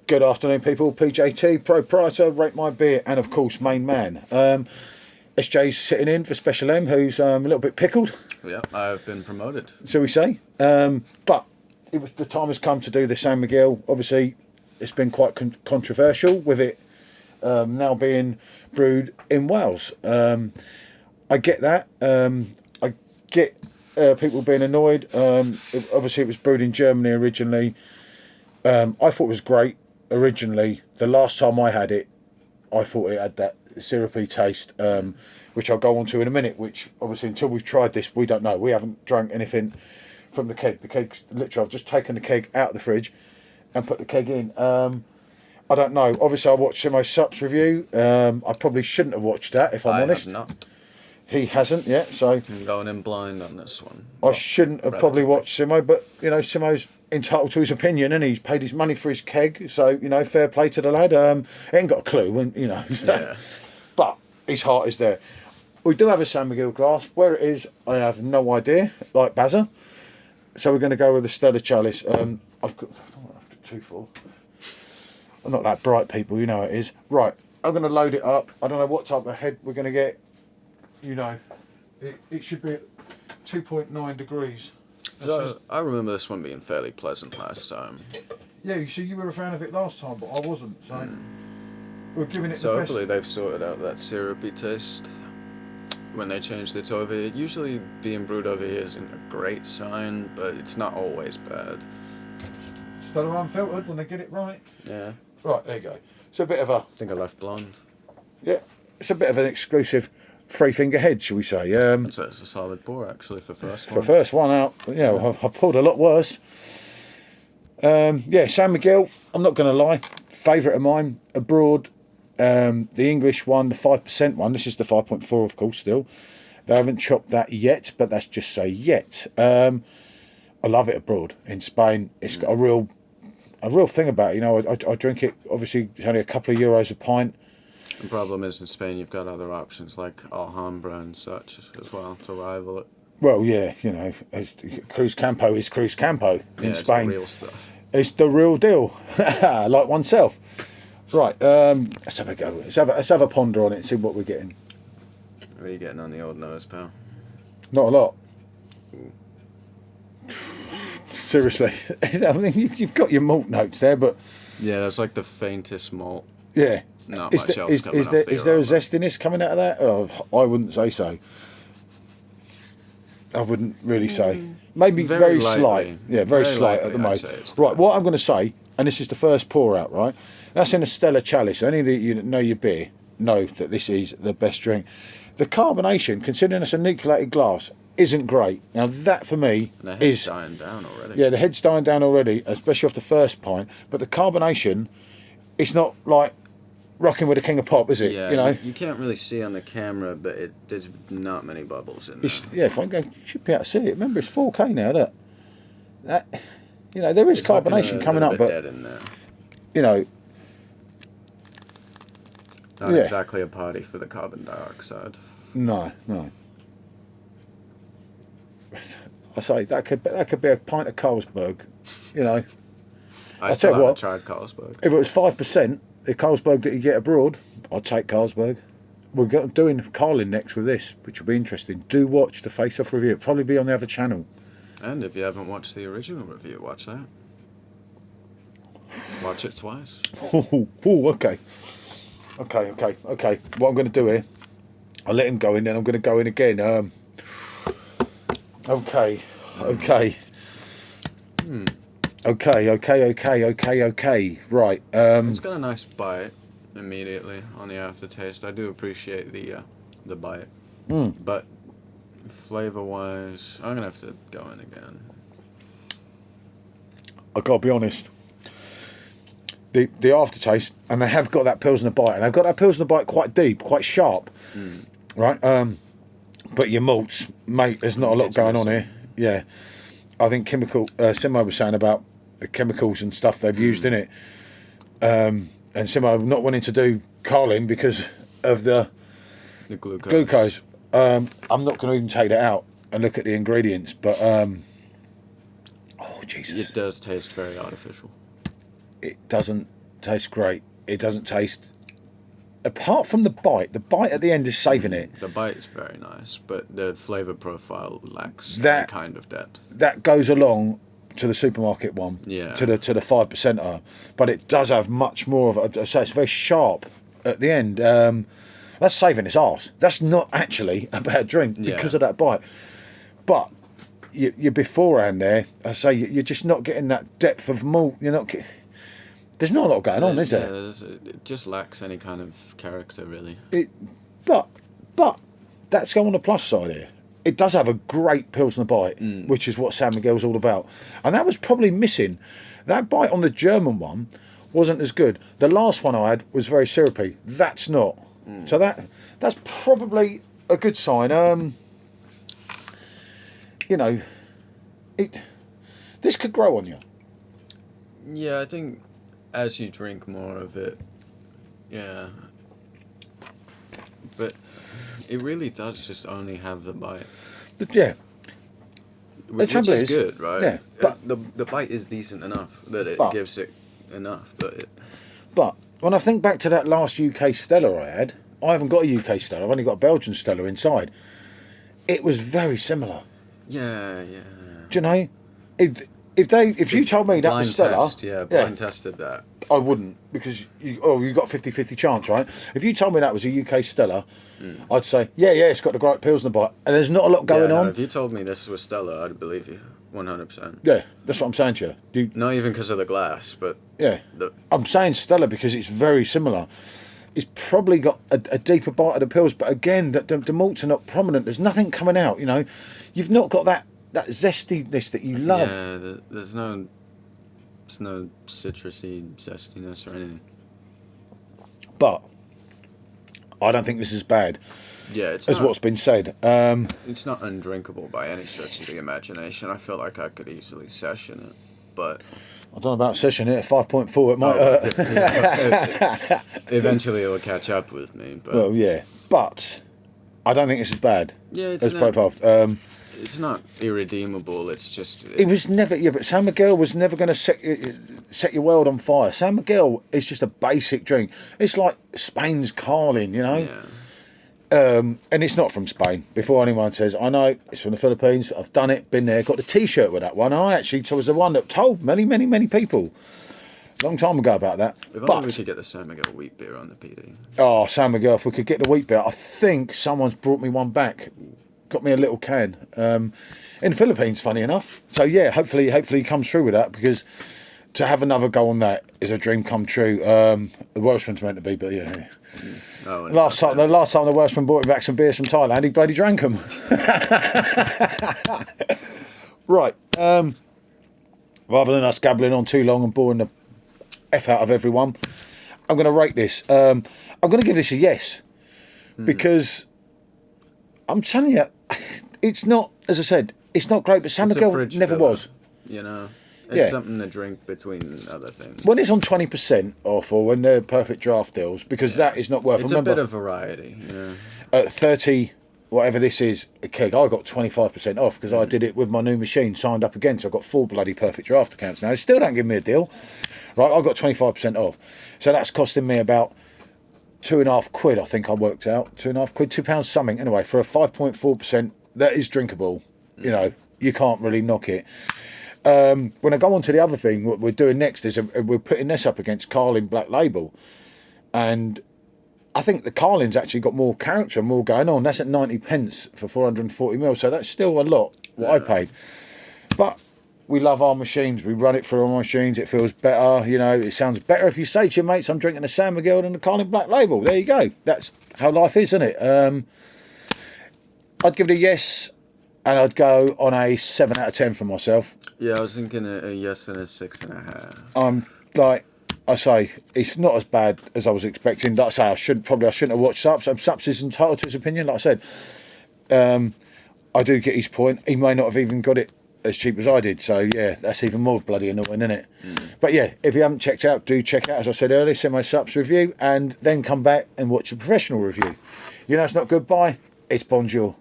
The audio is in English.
Good afternoon, people. PJT, proprietor, Rate My Beer, and of course, main man. SJ's sitting in for Special M, who's a little bit pickled. Yeah, I've been promoted. Shall we say? But the time has come to do the San Miguel. Obviously, it's been quite controversial with it now being brewed in Wales. I get that. I get people being annoyed. Obviously, it was brewed in Germany originally. I thought it was great originally. The last time I had it, I thought it had that syrupy taste, which I'll go on to in a minute, which obviously until we've tried this, we don't know. We haven't drank anything from the keg. The keg's literally, I've just taken the keg out of the fridge and put the keg in. I don't know. Obviously, I watched Simo Sup's review. I probably shouldn't have watched that, if I'm honest. I have not. He hasn't yet, so... I'm going in blind on this one. I shouldn't have probably watched Simo, but, you know, Simo's entitled to his opinion, and he's paid his money for his keg, so, you know, fair play to the lad. He ain't got a clue, and you know. Yeah. But his heart is there. We do have a San Miguel glass. Where it is, I have no idea, like Bazza. So we're going to go with the Stella Chalice. I've got... I don't know what I've got 2 for. I'm not that bright, people, you know it is. Right, I'm going to load it up. I don't know what type of head we're going to get. You know, it should be at 2.9 degrees. So, I remember this one being fairly pleasant last time. Yeah, you see, you were a fan of it last time, but I wasn't. So we're giving it. So the hopefully best. they've sorted out that syrupy taste when they change it over here. Usually being brewed over here isn't a great sign, but it's not always bad. Stella unfiltered when they get it right. Yeah. Right, there you go. It's a bit of a. I think I left blonde. Yeah, it's a bit of an exclusive 3-finger head, shall we say? So it's a solid pour actually for first one. For first one out, yeah, I pulled a lot worse. Yeah, San Miguel, I'm not going to lie, favourite of mine, abroad. The English one, the 5% one, this is the 5.4 of course still. They haven't chopped that yet, but that's just say yet. I love it abroad, in Spain. It's got a real thing about it, you know, I drink it, obviously it's only a couple of euros a pint. The problem is in Spain you've got other options like Alhambra and such as well to rival it. Well, yeah, you know, Cruz Campo is Cruz Campo in Spain. It's the real stuff. It's the real deal, like oneself. Right, let's have a go. Let's have a ponder on it and see what we're getting. What are you getting on the old nose, pal? Not a lot. Ooh. Seriously, I mean, you've got your malt notes there, but yeah, that's like the faintest malt. Yeah. Not much else coming off is there a zestiness coming out of that? Oh, I wouldn't say so. I wouldn't really say. Maybe very slight. Yeah, very slight at the moment. Right, what I'm going to say, and this is the first pour out, right? That's in a Stella Chalice. Any of you that know your beer know that this is the best drink. The carbonation, considering it's a nucleated glass, isn't great. Now that for me the head's dying down already. Yeah, the head's dying down already, especially off the first pint. But the carbonation, it's not like rocking with the King of Pop, is it? Yeah, you know, you can't really see on the camera, but there's not many bubbles in there. Yeah, if I go, you should be able to see it. Remember, it's 4K now. That you know, there is carbonation coming up, but dead in there. You know, not exactly a party for the carbon dioxide. No. I say that could be a pint of Carlsberg. You know, I still haven't tried Carlsberg. If it was 5%. The Carlsberg that you get abroad, I'd take Carlsberg. We're doing Carlin next with this, which will be interesting. Do watch the Face Off review. It'll probably be on the other channel. And if you haven't watched the original review, watch that. Watch it twice. Okay. What I'm going to do here, I'll let him go in, then I'm going to go in again. Okay. Okay. Right. It's got a nice bite immediately on the aftertaste. I do appreciate the bite. But flavor-wise, I'm going to have to go in again. I got to be honest. The aftertaste, and they have got that Pilsner bite, and they've got that Pilsner bite quite deep, quite sharp. Right? But your malts, mate, there's not a lot going on here. Yeah. I think Simo was saying about the chemicals and stuff they've used in it, and Simo not wanting to do Carlin because of the glucose. I'm not going to even take it out and look at the ingredients, but oh Jesus, it does taste very artificial. It doesn't taste great. It doesn't taste. Apart from the bite at the end is saving it. The bite is very nice, but the flavour profile lacks That kind of depth. That goes along to the supermarket one, Yeah. to the 5%er, but it does have much more of a. So it's very sharp at the end. That's saving its arse. That's not actually a bad drink because of that bite. But you beforehand there, I say you're just not getting that depth of malt. You're not. There's not a lot going on, is there? It just lacks any kind of character, really. But that's going on the plus side here. It does have a great Pilsner bite, which is what San Miguel's all about. And that was probably missing. That bite on the German one wasn't as good. The last one I had was very syrupy. That's not. So that's probably a good sign. This could grow on you. Yeah, I think as you drink more of it, yeah. But it really does just only have the bite. But yeah. Which is good, right? Yeah. But the bite is decent enough that it gives it enough. But when I think back to that last UK Stella I had, I haven't got a UK Stella, I've only got a Belgian Stella inside. It was very similar. Yeah. Do you know? If you told me that was Stella... Blind tested that. I wouldn't, because you got 50-50 chance, right? If you told me that was a UK Stella, I'd say, yeah, it's got the great Pilsner bite, and there's not a lot going on. If you told me this was Stella, I'd believe you, 100%. Yeah, that's what I'm saying to you. Not even because of the glass, but... Yeah, I'm saying Stella because it's very similar. It's probably got a deeper bite of the pills, but again, the malts are not prominent. There's nothing coming out, You've not got that zestiness that you love. Yeah, there's no citrusy zestiness or anything. But I don't think this is bad. Yeah, it's as not, what's been said. It's not undrinkable by any stretch of the imagination. I feel like I could easily session it, but I don't know about session it at 5.4. It might. Eventually, it will catch up with me. But. Well, yeah, but I don't think this is bad. Yeah, it's as not. Profile. It's not irredeemable. It's just. It was never. Yeah, but San Miguel was never going to set your world on fire. San Miguel is just a basic drink. It's like Spain's Carlin, Yeah. And it's not from Spain. Before anyone says, I know it's from the Philippines. I've done it, been there, got the T-shirt with that one. I actually was the one that told many people long time ago about that. If only we could get the San Miguel wheat beer on the PD. Oh, San Miguel! If we could get the wheat beer, I think someone's brought me one back. Got me a little can in the Philippines, funny enough. So yeah, hopefully he comes through with that, because to have another go on that is a dream come true. The Welshman's meant to be, but yeah. Oh, the last time the Welshman brought me back some beers from Thailand, he bloody drank them. Right. Rather than us gabbling on too long and boring the F out of everyone, I'm going to rate this. I'm going to give this a yes, because I'm telling you, it's not, as I said, it's not great, but San Miguel never filler, was. It's something to drink between other things. When it's on 20% off, or when they're perfect draft deals, because that is not worth. It's a bit of variety. Yeah. At 30, whatever this is, a keg, I got 25% off because I did it with my new machine, signed up again, so I've got 4 bloody perfect draft accounts now. They still don't give me a deal. Right, I got 25% off. So that's costing me about £2.50, I think I worked out. £2.50, £2 something. Anyway, for a 5.4%, that is drinkable. You can't really knock it. When I go on to the other thing, what we're doing next is we're putting this up against Carlin Black Label. And I think the Carlin's actually got more character and more going on. That's at 90p for 440ml, so that's still a lot what I paid. But we love our machines. We run it through our machines. It feels better. It sounds better if you say to your mates, I'm drinking a San Miguel than the Carlin Black Label. There you go. That's how life is, isn't it? I'd give it a yes, and I'd go on a 7 out of 10 for myself. Yeah, I was thinking a yes and a 6.5. Like I say, it's not as bad as I was expecting. Like I say, I shouldn't have watched Sups. Sups is entitled to his opinion. Like I said, I do get his point. He may not have even got it as cheap as I did. So yeah, that's even more bloody annoying, isn't it? But yeah, if you haven't checked out, do check out. As I said earlier, send my Sups review, and then come back and watch a professional review. It's not goodbye. It's bonjour.